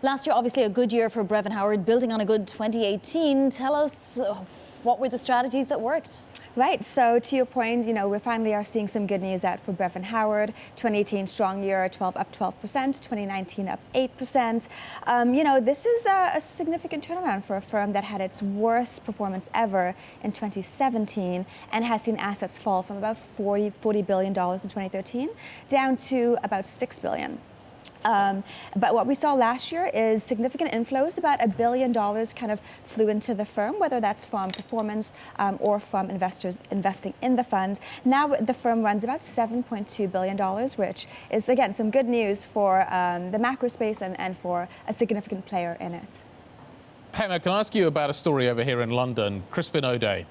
Last year, obviously a good year for Brevan Howard, building on a good 2018. Tell us what were the strategies that worked? Right, so to your point, we finally are seeing some good news out for Brevan Howard. 2018 strong year, up 12%, 2019 up 8%. This is a significant turnaround for a firm that had its worst performance ever in 2017 and has seen assets fall from about $40 billion in 2013 down to about $6 billion. But what we saw last year is significant inflows. About $1 billion kind of flew into the firm, whether that's from performance or from investors investing in the fund. Now the firm runs about $7.2 billion, which is, again, some good news for the macro space and for a significant player in it. Hema, can I ask you about a story over here in London? Crispin O'Day,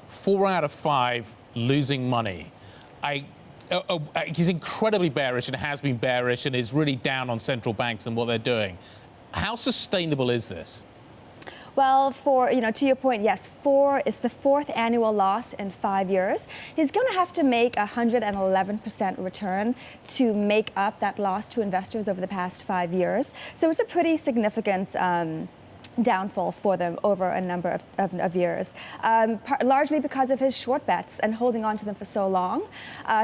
4 out of 5 losing money. He's incredibly bearish and has been bearish and is really down on central banks and what they're doing. How sustainable is this? Well, to your point, yes, it's the 4th annual loss in 5 years. He's going to have to make 111% return to make up that loss to investors over the past 5 years. So it's a pretty significant downfall for them over a number of years, largely because of his short bets and holding on to them for so long.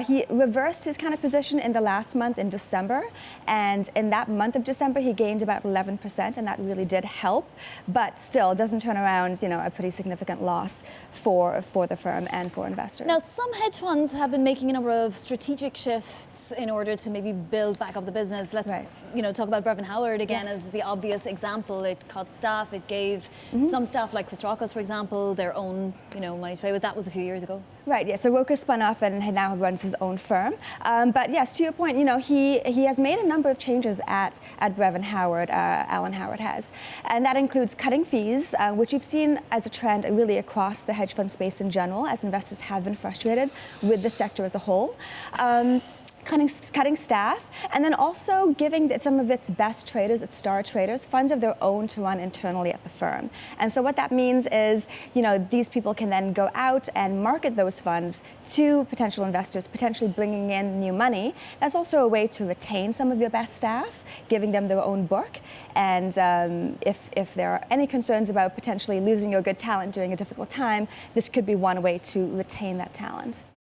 He reversed his kind of position in the last month in December, and in that month of December he gained about 11%, and that really did help, but still doesn't turn around a pretty significant loss for the firm and for investors. Now, some hedge funds have been making a number of strategic shifts in order to maybe build back up the business. Let's talk about Brevan Howard again as the obvious example. It cut staff. It gave some staff, like Chris Rockus, for example, their own, money to play with. That was a few years ago. Right. Yeah. So Rockus spun off and now runs his own firm. But yes, to your point, he has made a number of changes at Brevan Howard. Alan Howard has, and that includes cutting fees, which you've seen as a trend really across the hedge fund space in general, as investors have been frustrated with the sector as a whole. Cutting staff, and then also giving some of its best traders, its star traders, funds of their own to run internally at the firm. And so what that means is, these people can then go out and market those funds to potential investors, potentially bringing in new money. That's also a way to retain some of your best staff, giving them their own book. And if there are any concerns about potentially losing your good talent during a difficult time, this could be one way to retain that talent.